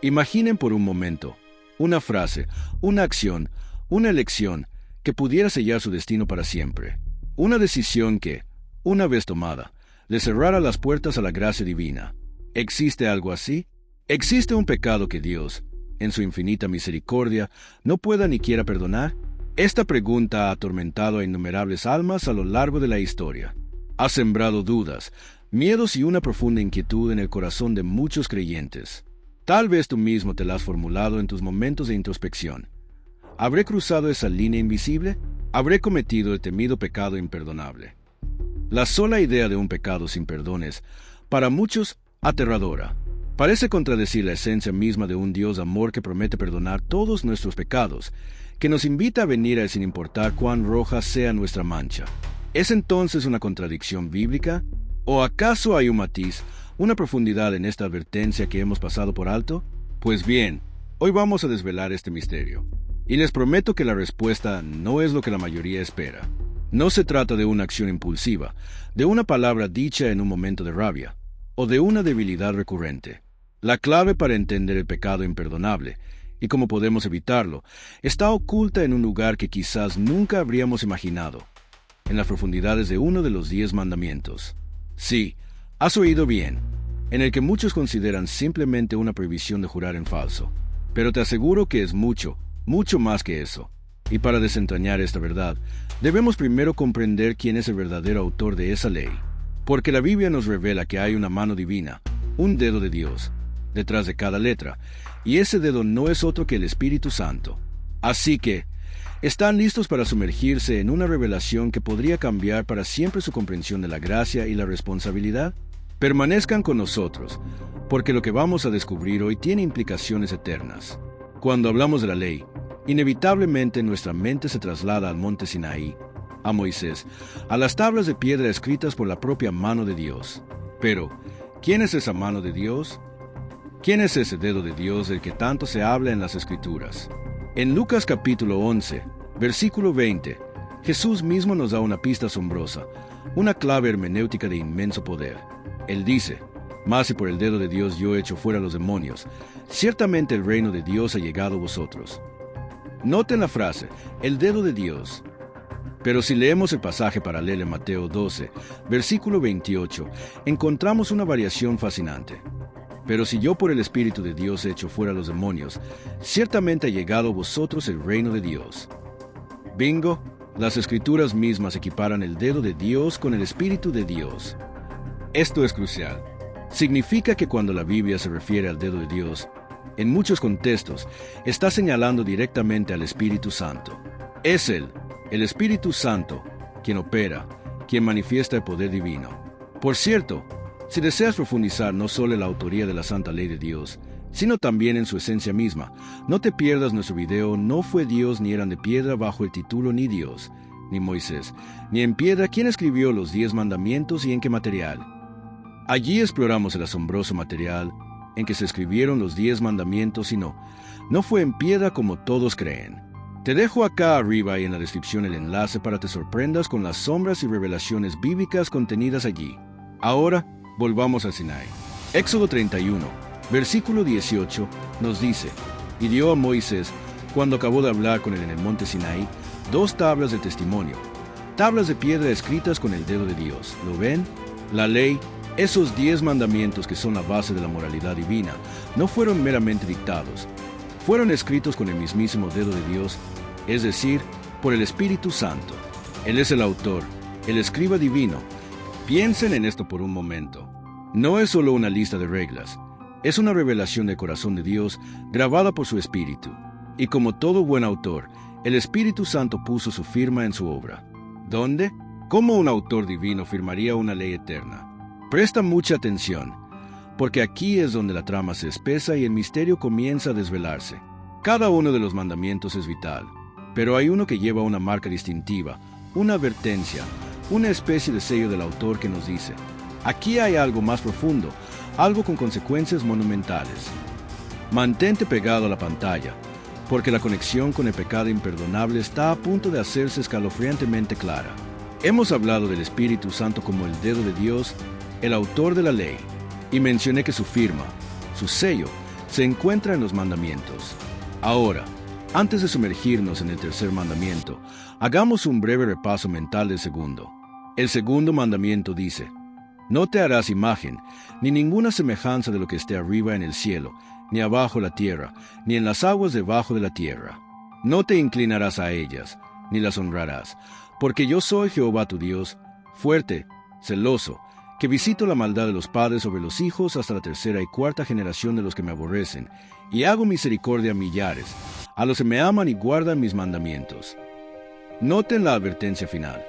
Imaginen por un momento una frase, una acción, una elección que pudiera sellar su destino para siempre. Una decisión que, una vez tomada, le cerrara las puertas a la gracia divina. ¿Existe algo así? ¿Existe un pecado que Dios, en su infinita misericordia, no pueda ni quiera perdonar? Esta pregunta ha atormentado a innumerables almas a lo largo de la historia. Ha sembrado dudas, miedos y una profunda inquietud en el corazón de muchos creyentes. Tal vez tú mismo te la has formulado en tus momentos de introspección. ¿Habré cruzado esa línea invisible? ¿Habré cometido el temido pecado imperdonable? La sola idea de un pecado sin perdón es, para muchos, aterradora. Parece contradecir la esencia misma de un Dios de amor que promete perdonar todos nuestros pecados, que nos invita a venir a él sin importar cuán roja sea nuestra mancha. ¿Es entonces una contradicción bíblica? ¿O acaso hay un matiz, una profundidad en esta advertencia que hemos pasado por alto? Pues bien, hoy vamos a desvelar este misterio. Y les prometo que la respuesta no es lo que la mayoría espera. No se trata de una acción impulsiva, de una palabra dicha en un momento de rabia, o de una debilidad recurrente. La clave para entender el pecado imperdonable, y cómo podemos evitarlo, está oculta en un lugar que quizás nunca habríamos imaginado, en las profundidades de uno de los 10 mandamientos. Sí, has oído bien, en el que muchos consideran simplemente una prohibición de jurar en falso. Pero te aseguro que es mucho, mucho más que eso. Y para desentrañar esta verdad, debemos primero comprender quién es el verdadero autor de esa ley. Porque la Biblia nos revela que hay una mano divina, un dedo de Dios, detrás de cada letra, y ese dedo no es otro que el Espíritu Santo. Así que, ¿están listos para sumergirse en una revelación que podría cambiar para siempre su comprensión de la gracia y la responsabilidad? Permanezcan con nosotros, porque lo que vamos a descubrir hoy tiene implicaciones eternas. Cuando hablamos de la ley, inevitablemente nuestra mente se traslada al monte Sinaí, a Moisés, a las tablas de piedra escritas por la propia mano de Dios. Pero, ¿quién es esa mano de Dios? ¿Quién es ese dedo de Dios del que tanto se habla en las Escrituras? En Lucas capítulo 11, versículo 20, Jesús mismo nos da una pista asombrosa, una clave hermenéutica de inmenso poder. Él dice, «Mas si por el dedo de Dios yo echo fuera los demonios, ciertamente el reino de Dios ha llegado a vosotros». Noten la frase, el dedo de Dios. Pero si leemos el pasaje paralelo en Mateo 12, versículo 28, encontramos una variación fascinante. Pero si yo por el Espíritu de Dios echo fuera los demonios, ciertamente ha llegado a vosotros el reino de Dios. Bingo, las Escrituras mismas equiparan el dedo de Dios con el Espíritu de Dios. Esto es crucial. Significa que cuando la Biblia se refiere al dedo de Dios, en muchos contextos, está señalando directamente al Espíritu Santo. Es Él, el Espíritu Santo, quien opera, quien manifiesta el poder divino. Por cierto, si deseas profundizar no solo en la autoría de la Santa Ley de Dios, sino también en su esencia misma, no te pierdas nuestro video No fue Dios ni eran de piedra bajo el título Ni Dios, ni Moisés, ni en piedra quién escribió los 10 mandamientos y en qué material. Allí exploramos el asombroso material en que se escribieron los 10 mandamientos y no fue en piedra como todos creen. Te dejo acá arriba y en la descripción el enlace para que te sorprendas con las sombras y revelaciones bíblicas contenidas allí. Ahora, volvamos al Sinaí. Éxodo 31, versículo 18, nos dice, «Y dio a Moisés, cuando acabó de hablar con él en el monte Sinaí, 2 tablas de testimonio, tablas de piedra escritas con el dedo de Dios». ¿Lo ven? La ley, esos 10 mandamientos que son la base de la moralidad divina, no fueron meramente dictados. Fueron escritos con el mismísimo dedo de Dios, es decir, por el Espíritu Santo. Él es el autor, el escriba divino. Piensen en esto por un momento. No es solo una lista de reglas, es una revelación del corazón de Dios grabada por su Espíritu. Y como todo buen autor, el Espíritu Santo puso su firma en su obra. ¿Dónde? ¿Cómo un autor divino firmaría una ley eterna? Presta mucha atención, porque aquí es donde la trama se espesa y el misterio comienza a desvelarse. Cada uno de los mandamientos es vital, pero hay uno que lleva una marca distintiva, una advertencia, una especie de sello del autor que nos dice, aquí hay algo más profundo, algo con consecuencias monumentales. Mantente pegado a la pantalla, porque la conexión con el pecado imperdonable está a punto de hacerse escalofriantemente clara. Hemos hablado del Espíritu Santo como el dedo de Dios, el autor de la ley, y mencioné que su firma, su sello, se encuentra en los mandamientos. Ahora, antes de sumergirnos en el tercer mandamiento, hagamos un breve repaso mental del segundo. El segundo mandamiento dice: no te harás imagen, ni ninguna semejanza de lo que esté arriba en el cielo, ni abajo la tierra, ni en las aguas debajo de la tierra. No te inclinarás a ellas, ni las honrarás, porque yo soy Jehová tu Dios, fuerte, celoso, que visito la maldad de los padres sobre los hijos hasta la tercera y cuarta generación de los que me aborrecen, y hago misericordia a millares, a los que me aman y guardan mis mandamientos. Noten la advertencia final: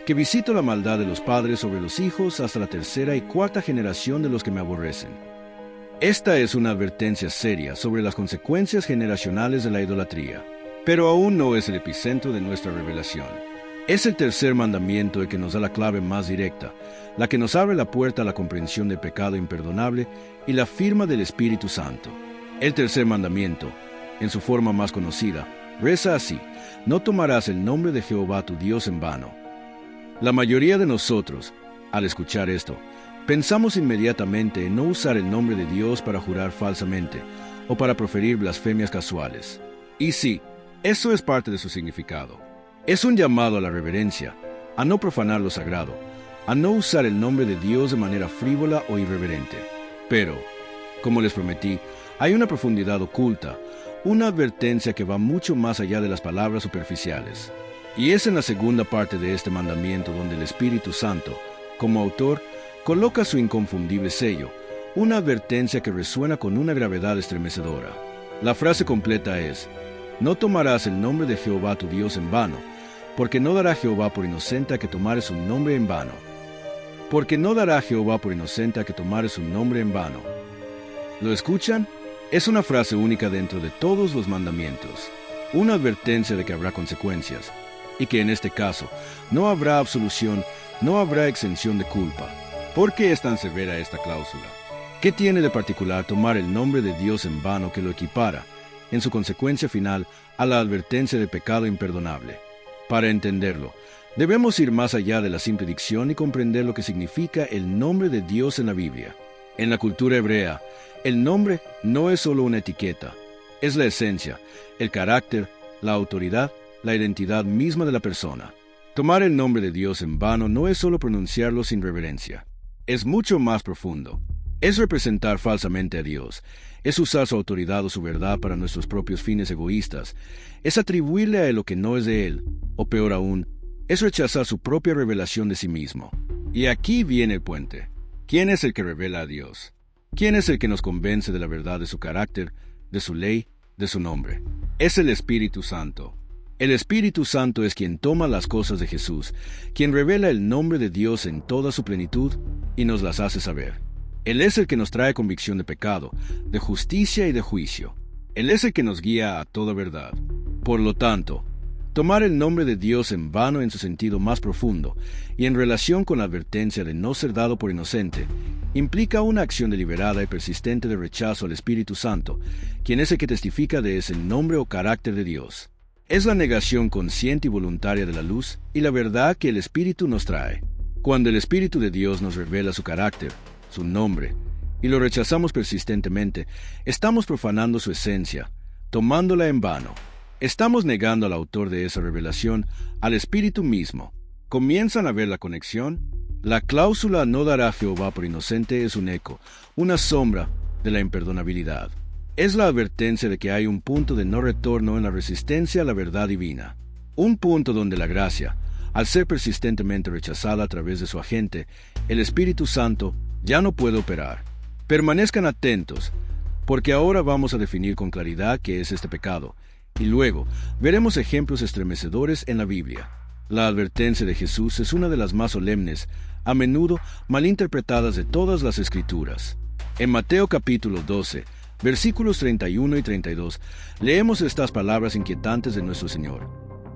que visito la maldad de los padres sobre los hijos hasta la tercera y cuarta generación de los que me aborrecen. Esta es una advertencia seria sobre las consecuencias generacionales de la idolatría, pero aún no es el epicentro de nuestra revelación. Es el tercer mandamiento el que nos da la clave más directa, la que nos abre la puerta a la comprensión del pecado imperdonable y la firma del Espíritu Santo. El tercer mandamiento, en su forma más conocida, reza así: no tomarás el nombre de Jehová tu Dios en vano. La mayoría de nosotros, al escuchar esto, pensamos inmediatamente en no usar el nombre de Dios para jurar falsamente o para proferir blasfemias casuales. Y sí, eso es parte de su significado. Es un llamado a la reverencia, a no profanar lo sagrado, a no usar el nombre de Dios de manera frívola o irreverente. Pero, como les prometí, hay una profundidad oculta, una advertencia que va mucho más allá de las palabras superficiales. Y es en la segunda parte de este mandamiento donde el Espíritu Santo, como autor, coloca su inconfundible sello, una advertencia que resuena con una gravedad estremecedora. La frase completa es: no tomarás el nombre de Jehová tu Dios en vano, porque no dará Jehová por inocente a que tomares su nombre en vano. Porque no dará Jehová por inocente a que tomares su nombre en vano. ¿Lo escuchan? Es una frase única dentro de todos los mandamientos, una advertencia de que habrá consecuencias, y que en este caso no habrá absolución, no habrá exención de culpa. ¿Por qué es tan severa esta cláusula? ¿Qué tiene de particular tomar el nombre de Dios en vano que lo equipara, en su consecuencia final, a la advertencia de pecado imperdonable? Para entenderlo, debemos ir más allá de la simple dicción y comprender lo que significa el nombre de Dios en la Biblia. En la cultura hebrea, el nombre no es solo una etiqueta, es la esencia, el carácter, la autoridad, la identidad misma de la persona. Tomar el nombre de Dios en vano no es solo pronunciarlo sin reverencia, es mucho más profundo. Es representar falsamente a Dios, es usar su autoridad o su verdad para nuestros propios fines egoístas, es atribuirle a Él lo que no es de Él, o peor aún, es rechazar su propia revelación de sí mismo. Y aquí viene el puente. ¿Quién es el que revela a Dios? ¿Quién es el que nos convence de la verdad de su carácter, de su ley, de su nombre? Es el Espíritu Santo. El Espíritu Santo es quien toma las cosas de Jesús, quien revela el nombre de Dios en toda su plenitud y nos las hace saber. Él es el que nos trae convicción de pecado, de justicia y de juicio. Él es el que nos guía a toda verdad. Por lo tanto, tomar el nombre de Dios en vano en su sentido más profundo y en relación con la advertencia de no ser dado por inocente, implica una acción deliberada y persistente de rechazo al Espíritu Santo, quien es el que testifica de ese nombre o carácter de Dios. Es la negación consciente y voluntaria de la luz y la verdad que el Espíritu nos trae. Cuando el Espíritu de Dios nos revela su carácter, su nombre, y lo rechazamos persistentemente, estamos profanando su esencia, tomándola en vano. Estamos negando al autor de esa revelación, al Espíritu mismo. ¿Comienzan a ver la conexión? La cláusula no dará a Jehová por inocente es un eco, una sombra de la imperdonabilidad. Es la advertencia de que hay un punto de no retorno en la resistencia a la verdad divina. Un punto donde la gracia, al ser persistentemente rechazada a través de su agente, el Espíritu Santo, ya no puede operar. Permanezcan atentos, porque ahora vamos a definir con claridad qué es este pecado, y luego veremos ejemplos estremecedores en la Biblia. La advertencia de Jesús es una de las más solemnes, a menudo malinterpretadas de todas las Escrituras. En Mateo capítulo 12, versículos 31 y 32, leemos estas palabras inquietantes de nuestro Señor.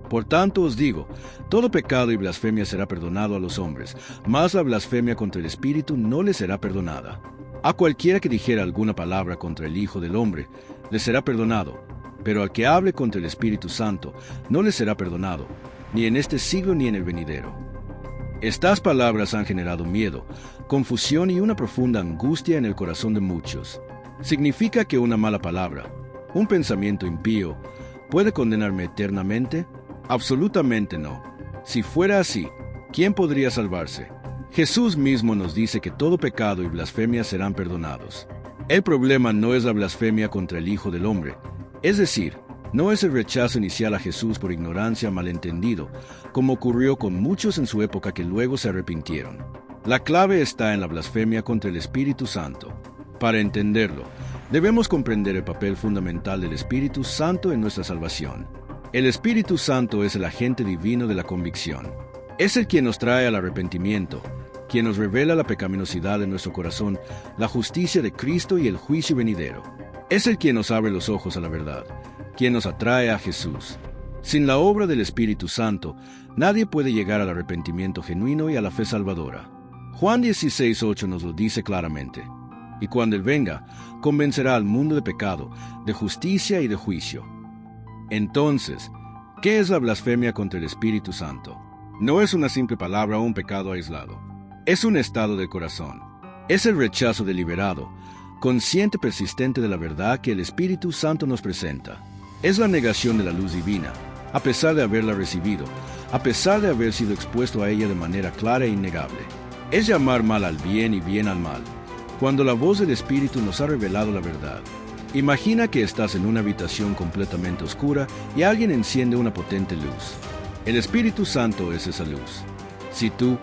Por tanto os digo, todo pecado y blasfemia será perdonado a los hombres, mas la blasfemia contra el Espíritu no le será perdonada. A cualquiera que dijera alguna palabra contra el Hijo del Hombre, le será perdonado, pero al que hable contra el Espíritu Santo, no le será perdonado, ni en este siglo ni en el venidero. Estas palabras han generado miedo, confusión y una profunda angustia en el corazón de muchos. ¿Significa que una mala palabra, un pensamiento impío, puede condenarme eternamente? Absolutamente no. Si fuera así, ¿quién podría salvarse? Jesús mismo nos dice que todo pecado y blasfemia serán perdonados. El problema no es la blasfemia contra el Hijo del Hombre, es decir, no es el rechazo inicial a Jesús por ignorancia o malentendido, como ocurrió con muchos en su época que luego se arrepintieron. La clave está en la blasfemia contra el Espíritu Santo. Para entenderlo, debemos comprender el papel fundamental del Espíritu Santo en nuestra salvación. El Espíritu Santo es el agente divino de la convicción. Es el quien nos trae al arrepentimiento, quien nos revela la pecaminosidad de nuestro corazón, la justicia de Cristo y el juicio venidero. Es el quien nos abre los ojos a la verdad, quien nos atrae a Jesús. Sin la obra del Espíritu Santo, nadie puede llegar al arrepentimiento genuino y a la fe salvadora. Juan 16:8 nos lo dice claramente. Y cuando Él venga, convencerá al mundo de pecado, de justicia y de juicio. Entonces, ¿qué es la blasfemia contra el Espíritu Santo? No es una simple palabra o un pecado aislado. Es un estado del corazón. Es el rechazo deliberado, consciente persistente de la verdad que el Espíritu Santo nos presenta. Es la negación de la luz divina, a pesar de haberla recibido, a pesar de haber sido expuesto a ella de manera clara e innegable. Es llamar mal al bien y bien al mal, cuando la voz del Espíritu nos ha revelado la verdad. Imagina que estás en una habitación completamente oscura y alguien enciende una potente luz. El Espíritu Santo es esa luz. Si tú,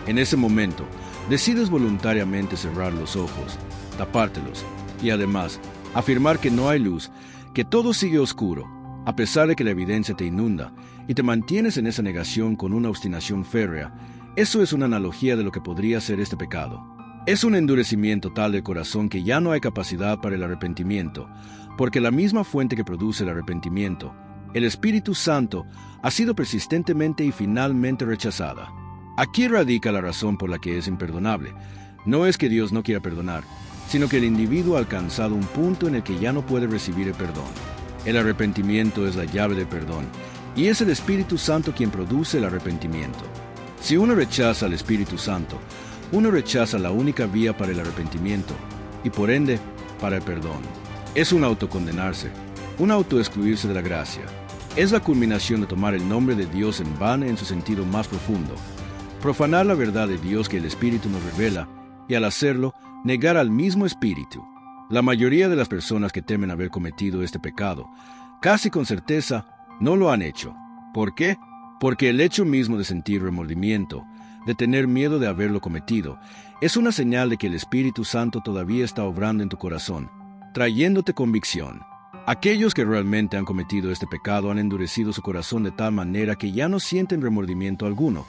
en ese momento, decides voluntariamente cerrar los ojos, tapártelos y además afirmar que no hay luz, que todo sigue oscuro, a pesar de que la evidencia te inunda, y te mantienes en esa negación con una obstinación férrea, eso es una analogía de lo que podría ser este pecado. Es un endurecimiento tal del corazón que ya no hay capacidad para el arrepentimiento, porque la misma fuente que produce el arrepentimiento, el Espíritu Santo, ha sido persistentemente y finalmente rechazada. Aquí radica la razón por la que es imperdonable. No es que Dios no quiera perdonar, sino que el individuo ha alcanzado un punto en el que ya no puede recibir el perdón. El arrepentimiento es la llave del perdón, y es el Espíritu Santo quien produce el arrepentimiento. Si uno rechaza al Espíritu Santo, uno rechaza la única vía para el arrepentimiento, y por ende, para el perdón. Es un autocondenarse, un autoexcluirse de la gracia. Es la culminación de tomar el nombre de Dios en vano en su sentido más profundo, profanar la verdad de Dios que el Espíritu nos revela, y al hacerlo, negar al mismo Espíritu. La mayoría de las personas que temen haber cometido este pecado, casi con certeza, no lo han hecho. ¿Por qué? Porque el hecho mismo de sentir remordimiento, de tener miedo de haberlo cometido, es una señal de que el Espíritu Santo todavía está obrando en tu corazón, trayéndote convicción. Aquellos que realmente han cometido este pecado han endurecido su corazón de tal manera que ya no sienten remordimiento alguno,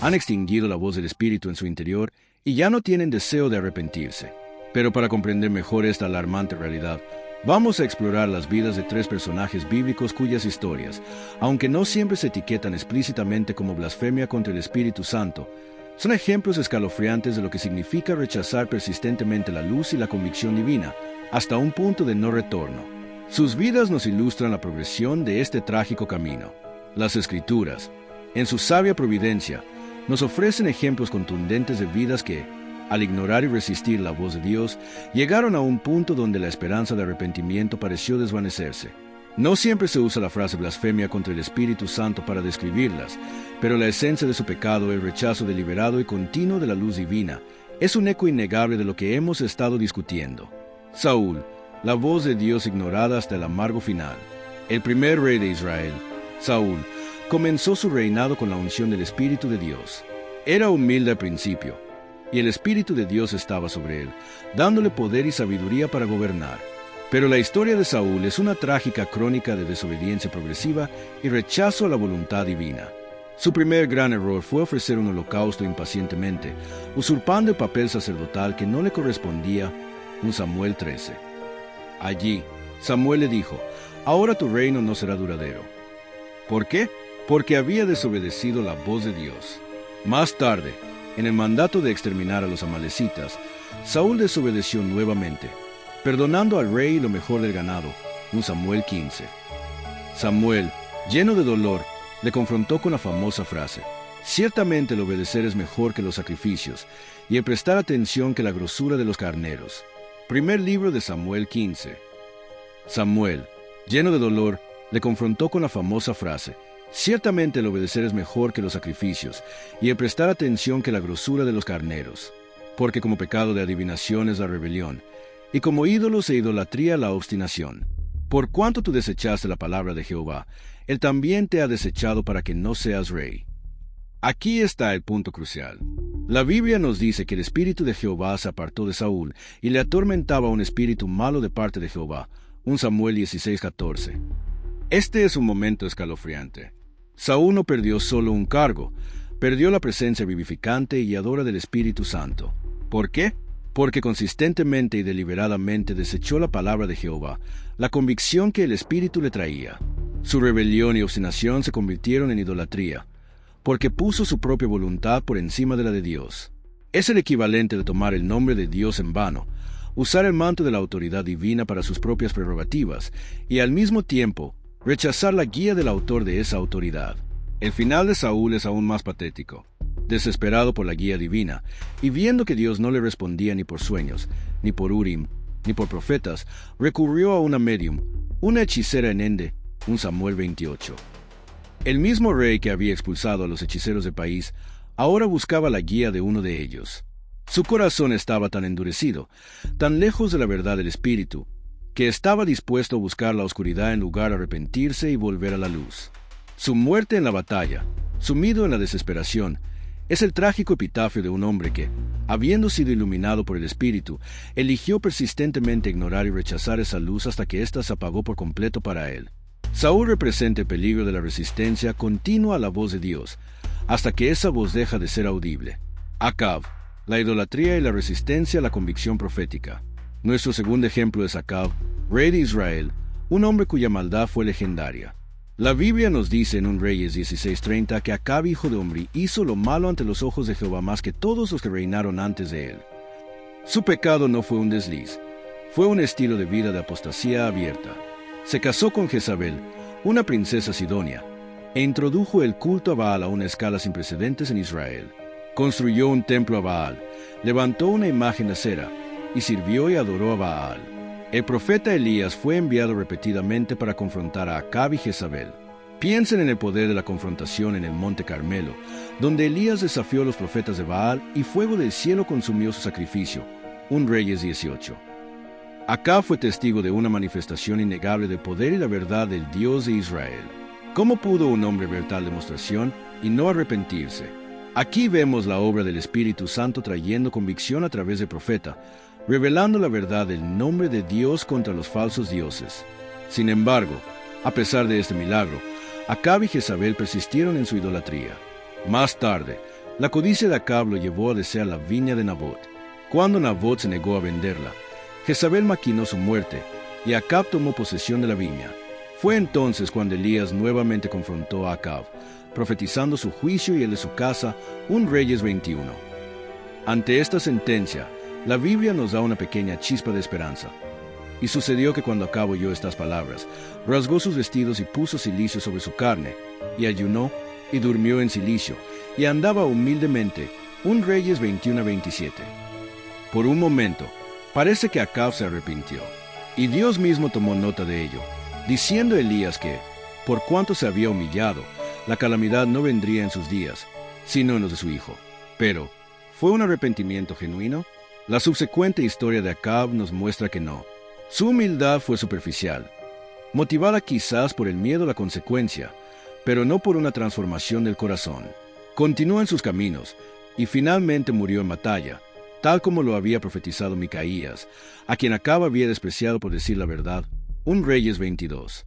han extinguido la voz del Espíritu en su interior y ya no tienen deseo de arrepentirse. Pero para comprender mejor esta alarmante realidad, vamos a explorar las vidas de 3 personajes bíblicos cuyas historias, aunque no siempre se etiquetan explícitamente como blasfemia contra el Espíritu Santo, son ejemplos escalofriantes de lo que significa rechazar persistentemente la luz y la convicción divina, hasta un punto de no retorno. Sus vidas nos ilustran la progresión de este trágico camino. Las Escrituras, en su sabia providencia, nos ofrecen ejemplos contundentes de vidas que, al ignorar y resistir la voz de Dios, llegaron a un punto donde la esperanza de arrepentimiento pareció desvanecerse. No siempre se usa la frase blasfemia contra el Espíritu Santo para describirlas, pero la esencia de su pecado, el rechazo deliberado y continuo de la luz divina, es un eco innegable de lo que hemos estado discutiendo. Saúl, la voz de Dios ignorada hasta el amargo final. El primer rey de Israel, Saúl, comenzó su reinado con la unción del Espíritu de Dios. Era humilde al principio, y el Espíritu de Dios estaba sobre él, dándole poder y sabiduría para gobernar. Pero la historia de Saúl es una trágica crónica de desobediencia progresiva y rechazo a la voluntad divina. Su primer gran error fue ofrecer un holocausto impacientemente, usurpando el papel sacerdotal que no le correspondía, en Samuel 13. Allí, Samuel le dijo, «Ahora tu reino no será duradero». ¿Por qué? Porque había desobedecido la voz de Dios. Más tarde, en el mandato de exterminar a los amalecitas, Saúl desobedeció nuevamente, perdonando al rey y lo mejor del ganado, en Samuel 15. Samuel, lleno de dolor, le confrontó con la famosa frase, «Ciertamente el obedecer es mejor que los sacrificios, y el prestar atención que la grosura de los carneros». Primer libro de Samuel 15. Samuel, lleno de dolor, le confrontó con la famosa frase: ciertamente el obedecer es mejor que los sacrificios, y el prestar atención que la grosura de los carneros. Porque como pecado de adivinación es la rebelión, y como ídolos e idolatría la obstinación. Por cuanto tú desechaste la palabra de Jehová, él también te ha desechado para que no seas rey. Aquí está el punto crucial. La Biblia nos dice que el espíritu de Jehová se apartó de Saúl y le atormentaba un espíritu malo de parte de Jehová. 1 Samuel 16:14. Este es un momento escalofriante. Saúl no perdió solo un cargo, perdió la presencia vivificante y guiadora del Espíritu Santo. ¿Por qué? Porque consistentemente y deliberadamente desechó la palabra de Jehová, la convicción que el Espíritu le traía. Su rebelión y obstinación se convirtieron en idolatría, porque puso su propia voluntad por encima de la de Dios. Es el equivalente de tomar el nombre de Dios en vano, usar el manto de la autoridad divina para sus propias prerrogativas, y al mismo tiempo rechazar la guía del autor de esa autoridad. El final de Saúl es aún más patético. Desesperado por la guía divina, y viendo que Dios no le respondía ni por sueños, ni por Urim, ni por profetas, recurrió a una medium, una hechicera en Ende, 1 Samuel 28. El mismo rey que había expulsado a los hechiceros del país, ahora buscaba la guía de uno de ellos. Su corazón estaba tan endurecido, tan lejos de la verdad del Espíritu, que estaba dispuesto a buscar la oscuridad en lugar de arrepentirse y volver a la luz. Su muerte en la batalla, sumido en la desesperación, es el trágico epitafio de un hombre que, habiendo sido iluminado por el Espíritu, eligió persistentemente ignorar y rechazar esa luz hasta que ésta se apagó por completo para él. Saúl representa el peligro de la resistencia continua a la voz de Dios, hasta que esa voz deja de ser audible. Acab, la idolatría y la resistencia a la convicción profética. Nuestro segundo ejemplo es Acab, rey de Israel, un hombre cuya maldad fue legendaria. La Biblia nos dice en 1 Reyes 16:30 que Acab, hijo de Omri, hizo lo malo ante los ojos de Jehová más que todos los que reinaron antes de él. Su pecado no fue un desliz, fue un estilo de vida de apostasía abierta. Se casó con Jezabel, una princesa sidonia, e introdujo el culto a Baal a una escala sin precedentes en Israel. Construyó un templo a Baal, levantó una imagen de acera, y sirvió y adoró a Baal. El profeta Elías fue enviado repetidamente para confrontar a Acab y Jezabel. Piensen en el poder de la confrontación en el monte Carmelo, donde Elías desafió a los profetas de Baal y fuego del cielo consumió su sacrificio. 1 Reyes 18. Acab fue testigo de una manifestación innegable del poder y la verdad del Dios de Israel. ¿Cómo pudo un hombre ver tal demostración y no arrepentirse? Aquí vemos la obra del Espíritu Santo trayendo convicción a través del profeta, revelando la verdad del nombre de Dios contra los falsos dioses. Sin embargo, a pesar de este milagro, Acab y Jezabel persistieron en su idolatría. Más tarde, la codicia de Acab lo llevó a desear la viña de Nabot. Cuando Nabot se negó a venderla, Jezabel maquinó su muerte, y Acab tomó posesión de la viña. Fue entonces cuando Elías nuevamente confrontó a Acab, profetizando su juicio y el de su casa, 1 Reyes 21. Ante esta sentencia, la Biblia nos da una pequeña chispa de esperanza. Y sucedió que cuando Acab oyó estas palabras, rasgó sus vestidos y puso cilicio sobre su carne, y ayunó y durmió en cilicio, y andaba humildemente. 1 Reyes 21-27. Por un momento, parece que Acab se arrepintió, y Dios mismo tomó nota de ello, diciendo a Elías que, por cuanto se había humillado, la calamidad no vendría en sus días, sino en los de su hijo. Pero, ¿fue un arrepentimiento genuino? La subsecuente historia de Acab nos muestra que no. Su humildad fue superficial, motivada quizás por el miedo a la consecuencia, pero no por una transformación del corazón. Continuó en sus caminos, y finalmente murió en batalla, tal como lo había profetizado Micaías, a quien Acab había despreciado por decir la verdad. 1 Reyes 22.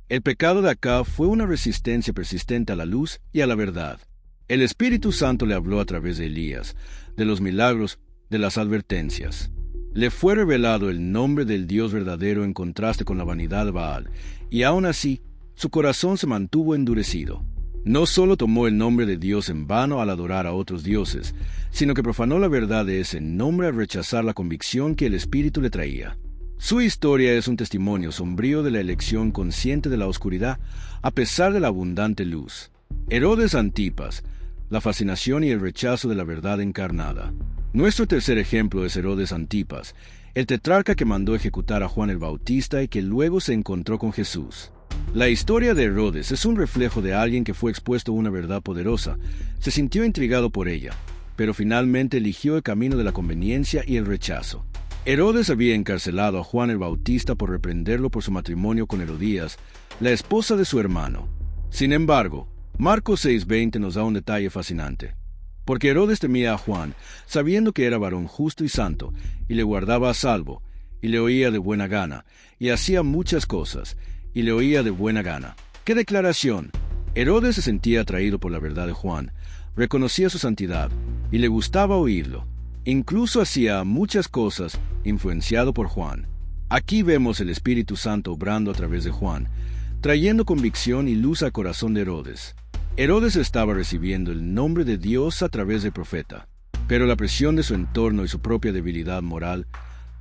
El pecado de Acab fue una resistencia persistente a la luz y a la verdad. El Espíritu Santo le habló a través de Elías, de los milagros, de las advertencias. Le fue revelado el nombre del Dios verdadero en contraste con la vanidad de Baal, y aún así, su corazón se mantuvo endurecido. No solo tomó el nombre de Dios en vano al adorar a otros dioses, sino que profanó la verdad de ese nombre al rechazar la convicción que el Espíritu le traía. Su historia es un testimonio sombrío de la elección consciente de la oscuridad, a pesar de la abundante luz. Herodes Antipas, la fascinación y el rechazo de la verdad encarnada. Nuestro tercer ejemplo es Herodes Antipas, el tetrarca que mandó ejecutar a Juan el Bautista y que luego se encontró con Jesús. La historia de Herodes es un reflejo de alguien que fue expuesto a una verdad poderosa, se sintió intrigado por ella, pero finalmente eligió el camino de la conveniencia y el rechazo. Herodes había encarcelado a Juan el Bautista por reprenderlo por su matrimonio con Herodías, la esposa de su hermano. Sin embargo, Marcos 6:20 nos da un detalle fascinante. Porque Herodes temía a Juan, sabiendo que era varón justo y santo, y le guardaba a salvo, y le oía de buena gana, y hacía muchas cosas, y le oía de buena gana. ¡Qué declaración! Herodes se sentía atraído por la verdad de Juan, reconocía su santidad, y le gustaba oírlo. Incluso hacía muchas cosas influenciado por Juan. Aquí vemos el Espíritu Santo obrando a través de Juan, trayendo convicción y luz al corazón de Herodes. Herodes estaba recibiendo el nombre de Dios a través del profeta, pero la presión de su entorno y su propia debilidad moral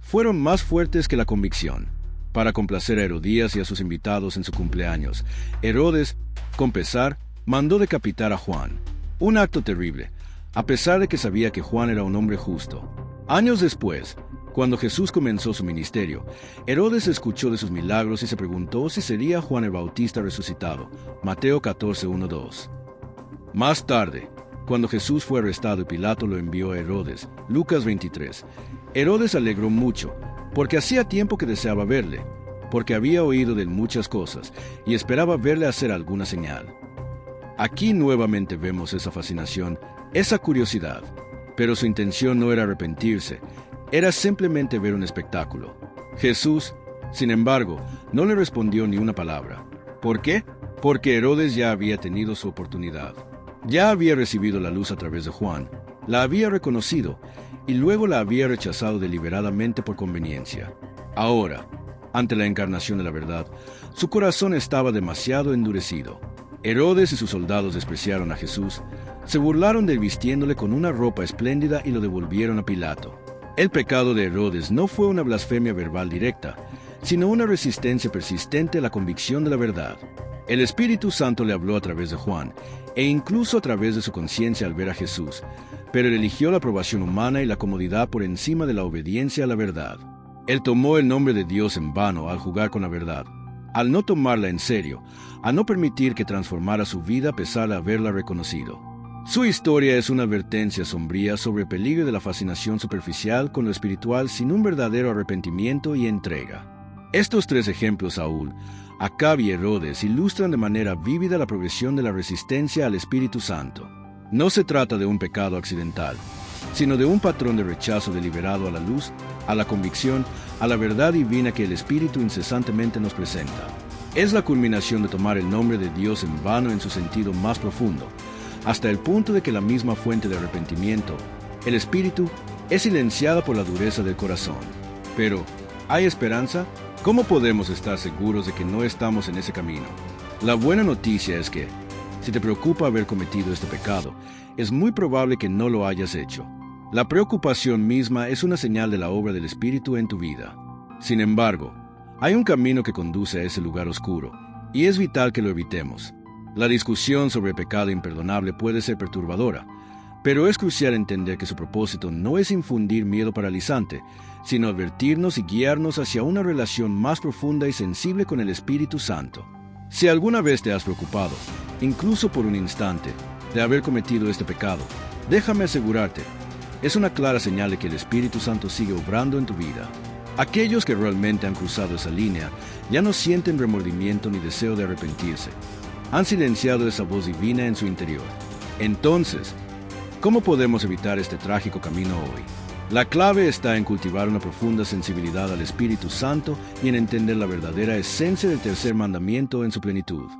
fueron más fuertes que la convicción. Para complacer a Herodías y a sus invitados en su cumpleaños, Herodes, con pesar, mandó decapitar a Juan. Un acto terrible, a pesar de que sabía que Juan era un hombre justo. Años después, cuando Jesús comenzó su ministerio, Herodes escuchó de sus milagros y se preguntó si sería Juan el Bautista resucitado. Mateo 14:1-2. Más tarde, cuando Jesús fue arrestado y Pilato lo envió a Herodes, Lucas 23, Herodes se alegró mucho, porque hacía tiempo que deseaba verle, porque había oído de él muchas cosas, y esperaba verle hacer alguna señal. Aquí nuevamente vemos esa fascinación, esa curiosidad, pero su intención no era arrepentirse, era simplemente ver un espectáculo. Jesús, sin embargo, no le respondió ni una palabra. ¿Por qué? Porque Herodes ya había tenido su oportunidad. Ya había recibido la luz a través de Juan, la había reconocido, y luego la había rechazado deliberadamente por conveniencia. Ahora, ante la encarnación de la verdad, su corazón estaba demasiado endurecido. Herodes y sus soldados despreciaron a Jesús, se burlaron de él vistiéndole con una ropa espléndida y lo devolvieron a Pilato. El pecado de Herodes no fue una blasfemia verbal directa, sino una resistencia persistente a la convicción de la verdad. El Espíritu Santo le habló a través de Juan, e incluso a través de su conciencia al ver a Jesús, pero él eligió la aprobación humana y la comodidad por encima de la obediencia a la verdad. Él tomó el nombre de Dios en vano al jugar con la verdad, al no tomarla en serio, a no permitir que transformara su vida a pesar de haberla reconocido. Su historia es una advertencia sombría sobre el peligro de la fascinación superficial con lo espiritual sin un verdadero arrepentimiento y entrega. Estos tres ejemplos, Saúl, Acab y Herodes, ilustran de manera vívida la progresión de la resistencia al Espíritu Santo. No se trata de un pecado accidental, sino de un patrón de rechazo deliberado a la luz, a la convicción, a la verdad divina que el Espíritu incesantemente nos presenta. Es la culminación de tomar el nombre de Dios en vano en su sentido más profundo, hasta el punto de que la misma fuente de arrepentimiento, el Espíritu, es silenciada por la dureza del corazón. Pero, ¿hay esperanza? ¿Cómo podemos estar seguros de que no estamos en ese camino? La buena noticia es que, si te preocupa haber cometido este pecado, es muy probable que no lo hayas hecho. La preocupación misma es una señal de la obra del Espíritu en tu vida. Sin embargo, hay un camino que conduce a ese lugar oscuro, y es vital que lo evitemos. La discusión sobre el pecado imperdonable puede ser perturbadora, pero es crucial entender que su propósito no es infundir miedo paralizante, sino advertirnos y guiarnos hacia una relación más profunda y sensible con el Espíritu Santo. Si alguna vez te has preocupado, incluso por un instante, de haber cometido este pecado, déjame asegurarte, es una clara señal de que el Espíritu Santo sigue obrando en tu vida. Aquellos que realmente han cruzado esa línea ya no sienten remordimiento ni deseo de arrepentirse. Han silenciado esa voz divina en su interior. Entonces, ¿cómo podemos evitar este trágico camino hoy? La clave está en cultivar una profunda sensibilidad al Espíritu Santo y en entender la verdadera esencia del tercer mandamiento en su plenitud.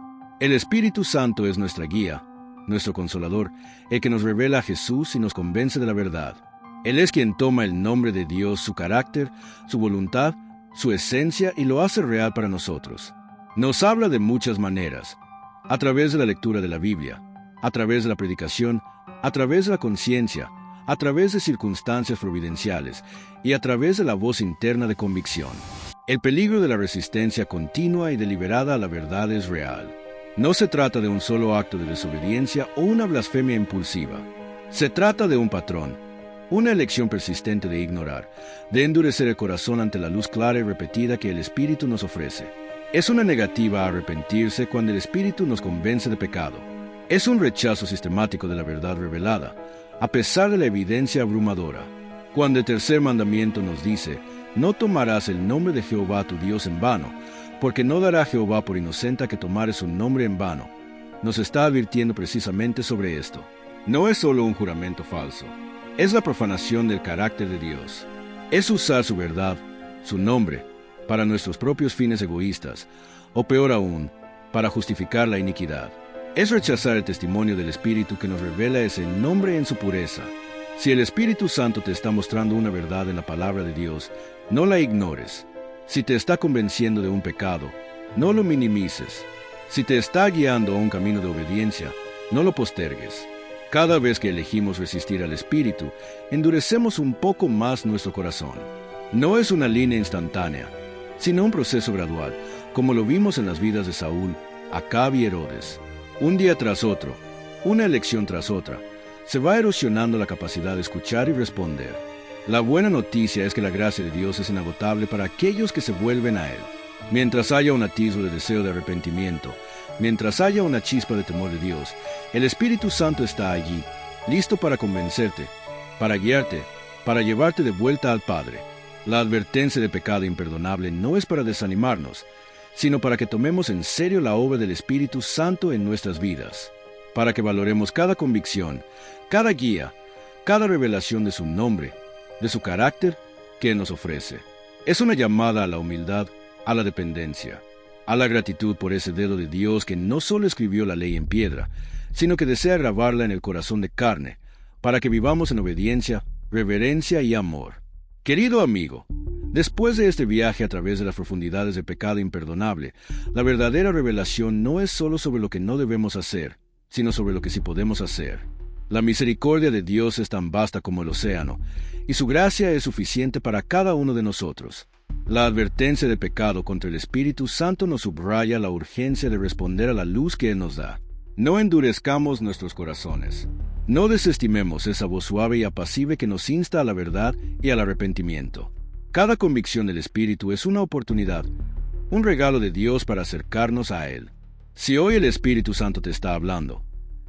El Espíritu Santo es nuestra guía, nuestro consolador, el que nos revela a Jesús y nos convence de la verdad. Él es quien toma el nombre de Dios, su carácter, su voluntad, su esencia y lo hace real para nosotros. Nos habla de muchas maneras, a través de la lectura de la Biblia, a través de la predicación, a través de la conciencia, a través de circunstancias providenciales y a través de la voz interna de convicción. El peligro de la resistencia continua y deliberada a la verdad es real. No se trata de un solo acto de desobediencia o una blasfemia impulsiva. Se trata de un patrón, Una elección persistente de ignorar, de endurecer el corazón ante la luz clara y repetida que el Espíritu nos ofrece. Es una negativa a arrepentirse cuando el Espíritu nos convence de pecado. Es un rechazo sistemático de la verdad revelada, a pesar de la evidencia abrumadora. Cuando el tercer mandamiento nos dice, no tomarás el nombre de Jehová tu Dios en vano, porque no dará Jehová por inocente a que tomares su nombre en vano, nos está advirtiendo precisamente sobre esto. No es solo un juramento falso, es la profanación del carácter de Dios. Es usar su verdad, su nombre, para nuestros propios fines egoístas, o peor aún, para justificar la iniquidad. Es rechazar el testimonio del Espíritu que nos revela ese nombre en su pureza. Si el Espíritu Santo te está mostrando una verdad en la palabra de Dios, no la ignores. Si te está convenciendo de un pecado, no lo minimices. Si te está guiando a un camino de obediencia, no lo postergues. Cada vez que elegimos resistir al Espíritu, endurecemos un poco más nuestro corazón. No es una línea instantánea, sino un proceso gradual, como lo vimos en las vidas de Saúl, Acab y Herodes. Un día tras otro, una elección tras otra, se va erosionando la capacidad de escuchar y responder. La buena noticia es que la gracia de Dios es inagotable para aquellos que se vuelven a Él. Mientras haya un atisbo de deseo de arrepentimiento, mientras haya una chispa de temor de Dios, el Espíritu Santo está allí, listo para convencerte, para guiarte, para llevarte de vuelta al Padre. La advertencia de pecado imperdonable no es para desanimarnos, sino para que tomemos en serio la obra del Espíritu Santo en nuestras vidas, para que valoremos cada convicción, cada guía, cada revelación de su nombre, de su carácter que nos ofrece. Es una llamada a la humildad, a la dependencia, a la gratitud por ese dedo de Dios que no solo escribió la ley en piedra, sino que desea grabarla en el corazón de carne, para que vivamos en obediencia, reverencia y amor. Querido amigo, después de este viaje a través de las profundidades del pecado imperdonable, la verdadera revelación no es solo sobre lo que no debemos hacer, sino sobre lo que sí podemos hacer. La misericordia de Dios es tan vasta como el océano, y su gracia es suficiente para cada uno de nosotros. La advertencia de pecado contra el Espíritu Santo nos subraya la urgencia de responder a la luz que Él nos da. No endurezcamos nuestros corazones. No desestimemos esa voz suave y apacible que nos insta a la verdad y al arrepentimiento. Cada convicción del Espíritu es una oportunidad, un regalo de Dios para acercarnos a Él. Si hoy el Espíritu Santo te está hablando,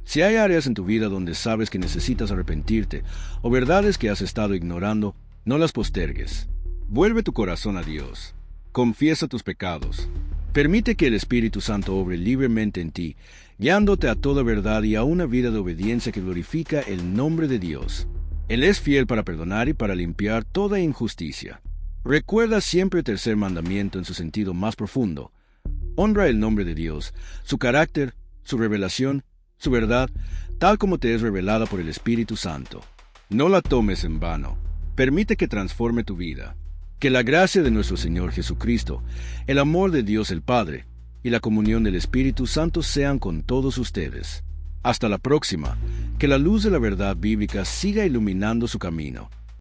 si hay áreas en tu vida donde sabes que necesitas arrepentirte o verdades que has estado ignorando, no las postergues. Vuelve tu corazón a Dios. Confiesa tus pecados. Permite que el Espíritu Santo obre libremente en ti, guiándote a toda verdad y a una vida de obediencia que glorifica el nombre de Dios. Él es fiel para perdonar y para limpiar toda injusticia. Recuerda siempre el tercer mandamiento en su sentido más profundo. Honra el nombre de Dios, su carácter, su revelación, su verdad, tal como te es revelada por el Espíritu Santo. No la tomes en vano. Permite que transforme tu vida. Que la gracia de nuestro Señor Jesucristo, el amor de Dios el Padre y la comunión del Espíritu Santo sean con todos ustedes. Hasta la próxima. Que la luz de la verdad bíblica siga iluminando su camino.